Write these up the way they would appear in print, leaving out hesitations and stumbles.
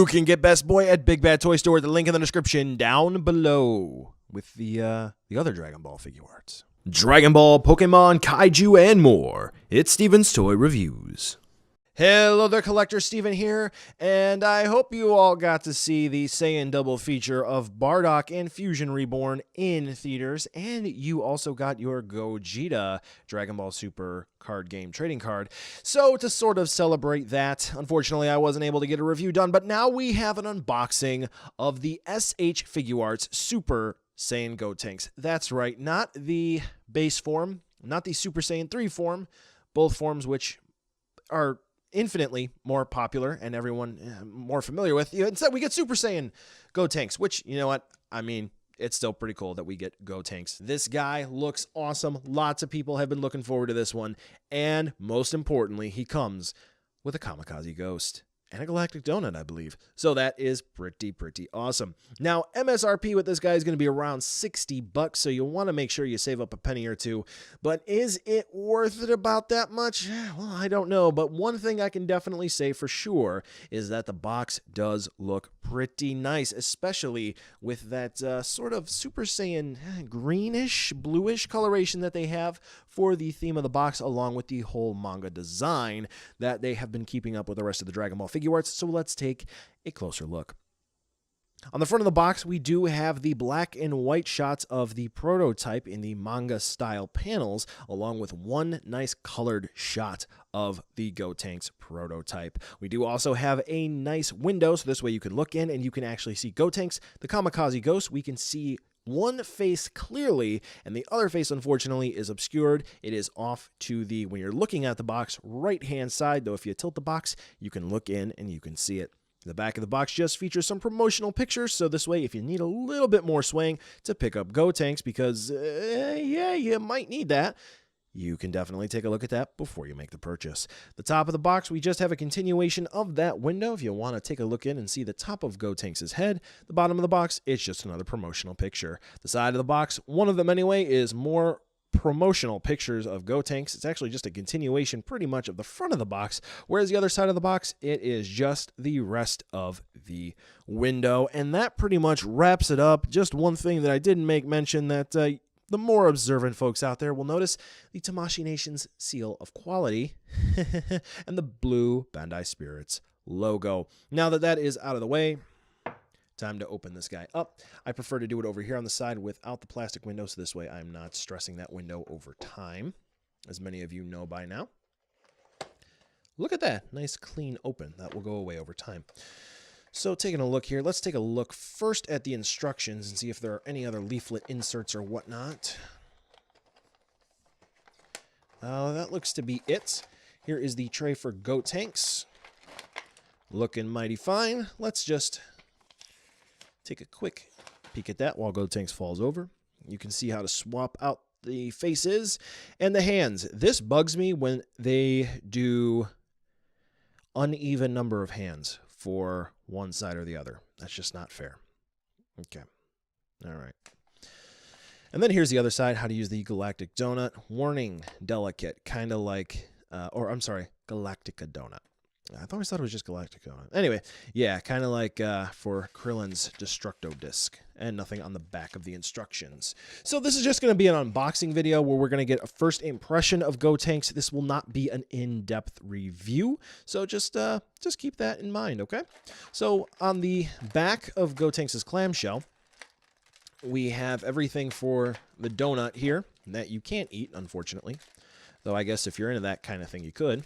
can get Best Boy at Big Bad Toy Store. The link in the description down below with the other Dragon Ball Figuarts. Dragon Ball, Pokemon, Kaiju, and more. It's Steven's Toy Reviews. Hello there, Collector Steven here, and I hope you all got to see the Saiyan double feature of Bardock and Fusion Reborn in theaters, and you also got your Gogeta Dragon Ball Super card game trading card. So to sort of celebrate that, unfortunately I wasn't able to get a review done, but now we have an unboxing of the SH Figuarts Super Saiyan Gotenks. That's right, not the base form, not the Super Saiyan 3 form, both forms which are infinitely more popular and everyone more familiar with. Instead, we get Super Saiyan Gotenks, which, you know what? I mean, it's still pretty cool that we get Gotenks. This guy looks awesome. Lots of people have been looking forward to this one. And most importantly, he comes with a Kamikaze Ghost and a Galactic Donut, I believe. So that is pretty awesome. Now, MSRP with this guy is going to be around $60, so you'll want to make sure you save up a penny or two. But is it worth it about that much? Well, I don't know. But one thing I can definitely say for sure is that the box does look pretty nice, especially with that sort of Super Saiyan greenish, bluish coloration that they have for the theme of the box, along with the whole manga design that they have been keeping up with the rest of the Dragon Ball Figuarts. So let's take a closer look. On the front of the box, we do have the black and white shots of the prototype in the manga style panels, along with one nice colored shot of the Gotenks prototype. We do also have a nice window, so this way you can look in and you can actually see Gotenks. The Kamikaze Ghost, we can see one face clearly, and the other face, unfortunately, is obscured. It is off to the, when you're looking at the box, right-hand side, though if you tilt the box, you can look in and you can see it. The back of the box just features some promotional pictures, so this way, if you need a little bit more swing to pick up Gotenks, because, yeah, you might need that, you can definitely take a look at that before you make the purchase. The top of the box, we just have a continuation of that window. If you want to take a look in and see the top of Gotenks' head, the bottom of the box, it's just another promotional picture. The side of the box, one of them anyway, is more promotional pictures of Gotenks. It's actually just a continuation pretty much of the front of the box, whereas the other side of the box, it is just the rest of the window. And that pretty much wraps it up. Just one thing that I didn't make mention that the more observant folks out there will notice: the Tamashii Nation's seal of quality and the blue Bandai Spirits logo. Now that that is out of the way, time to open this guy up. I prefer to do it over here on the side without the plastic window, so this way I'm not stressing that window over time, as many of you know by now. Look at that. Nice clean open. That will go away over time. So taking a look here, let's take a look first at the instructions and see if there are any other leaflet inserts or whatnot. That looks to be it. Here is the tray for Gotenks. Looking mighty fine. Let's just take a quick peek at that while Gotenks falls over. You can see how to swap out the faces and the hands. This bugs me when they do uneven number of hands for one side or the other. That's just not fair. Okay. All right. And then here's the other side, how to use the Galactic Donut. Warning, delicate, kind of like, Galactica Donut. I always thought it was just Galactic Donut. Anyway, yeah, kind of like for Krillin's Destructo Disc, and nothing on the back of the instructions. So this is just going to be an unboxing video where we're going to get a first impression of Gotenks. This will not be an in-depth review, so just keep that in mind, okay? So on the back of Gotenks' clamshell, we have everything for the donut here that you can't eat, unfortunately. Though I guess if you're into that kind of thing, you could.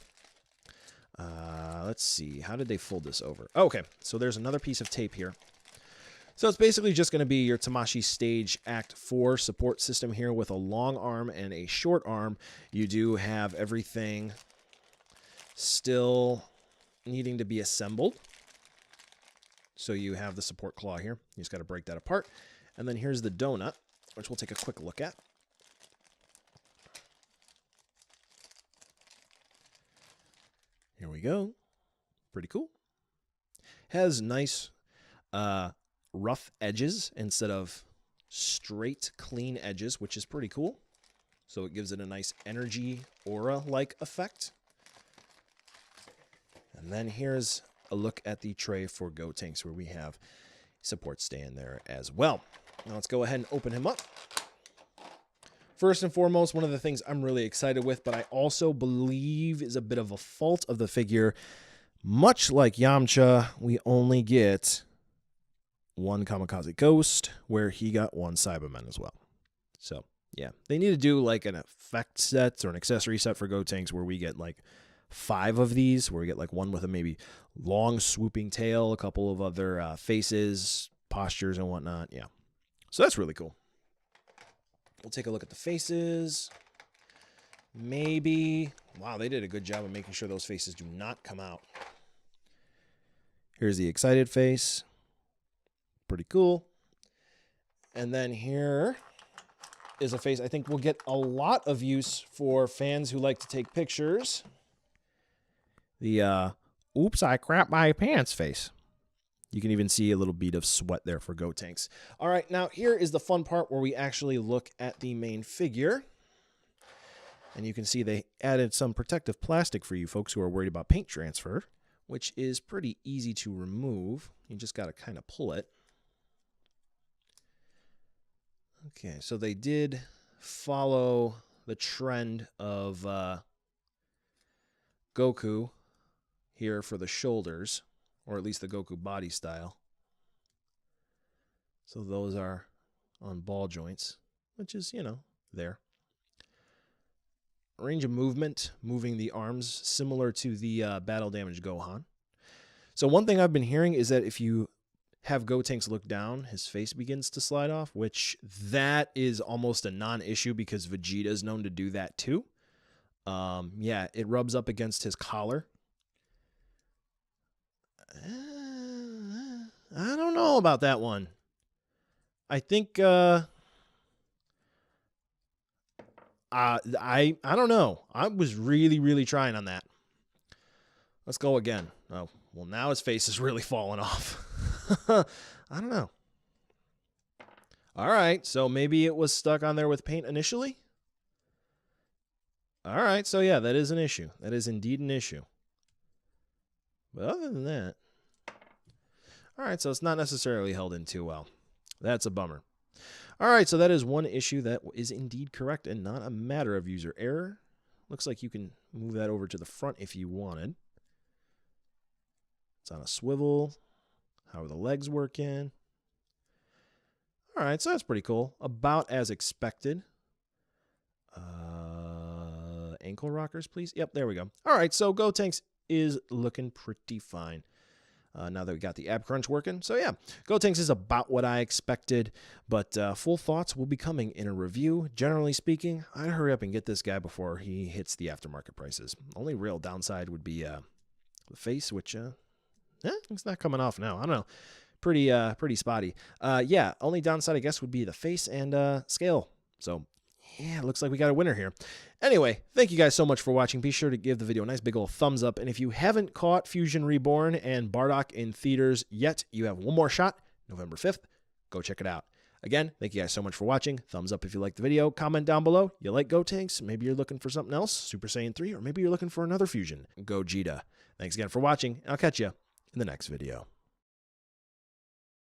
Let's see. How did they fold this over? Oh, okay, so there's another piece of tape here. So it's basically just going to be your Tamashii Stage Act 4 support system here with a long arm and a short arm. You do have everything still needing to be assembled. So you have the support claw here. You just got to break that apart. And then here's the donut, which we'll take a quick look at. Here we go. Pretty cool. Has nice rough edges instead of straight, clean edges, which is pretty cool. So it gives it a nice energy aura-like effect. And then here's a look at the tray for Gotenks, where we have support stand there as well. Now let's go ahead and open him up. First and foremost, one of the things I'm really excited with, but I also believe is a bit of a fault of the figure, much like Yamcha, we only get one Kamikaze Ghost, where he got one Cyberman as well. So, yeah, they need to do like an effect set or an accessory set for Gotenks where we get like 5 of these, where we get like one with a maybe long swooping tail, a couple of other faces, postures, and whatnot. Yeah, so that's really cool. We'll take a look at the faces. Maybe, wow, they did a good job of making sure those faces do not come out. Here's the excited face. Pretty cool. And then here is a face I think will get a lot of use for fans who like to take pictures. The oops, I crap my pants face. You can even see a little bead of sweat there for Gotenks. All right, now here is the fun part where we actually look at the main figure. And you can see they added some protective plastic for you folks who are worried about paint transfer, which is pretty easy to remove. You just got to kind of pull it. Okay, so they did follow the trend of Goku here for the shoulders, or at least the Goku body style. So those are on ball joints, which is, you know, there. Range of movement, moving the arms, similar to the battle damage Gohan. So one thing I've been hearing is that if you have Gotenks look down, his face begins to slide off, which that is almost a non-issue because Vegeta is known to do that too. Yeah, it rubs up against his collar. I don't know about that one. I think I don't know. I was really trying on that. Let's go again. Oh, well, now his face is really falling off. I don't know. All right, so maybe it was stuck on there with paint initially. All right, so yeah, that is an issue. That is indeed an issue. But other than that, all right, so it's not necessarily held in too well. That's a bummer. All right, so that is one issue that is indeed correct and not a matter of user error. Looks like you can move that over to the front if you wanted. It's on a swivel. How are the legs working? All right, so that's pretty cool. About as expected. Ankle rockers, please. Yep, there we go. All right, so Gotenks is looking pretty fine. Now that we got the ab crunch working. So yeah, Gotenks is about what I expected, but full thoughts will be coming in a review. Generally speaking, I'd hurry up and get this guy before he hits the aftermarket prices. Only real downside would be the face, which it's not coming off now. I don't know. Pretty spotty. Yeah, only downside I guess would be the face and scale. So yeah, looks like we got a winner here. Anyway, thank you guys so much for watching. Be sure to give the video a nice big old thumbs up. And if you haven't caught Fusion Reborn and Bardock in theaters yet, you have one more shot, November 5th. Go check it out. Again, thank you guys so much for watching. Thumbs up if you like the video. Comment down below. You like Gotenks? Maybe you're looking for something else, Super Saiyan 3, or maybe you're looking for another Fusion. Gogeta. Thanks again for watching. I'll catch you in the next video.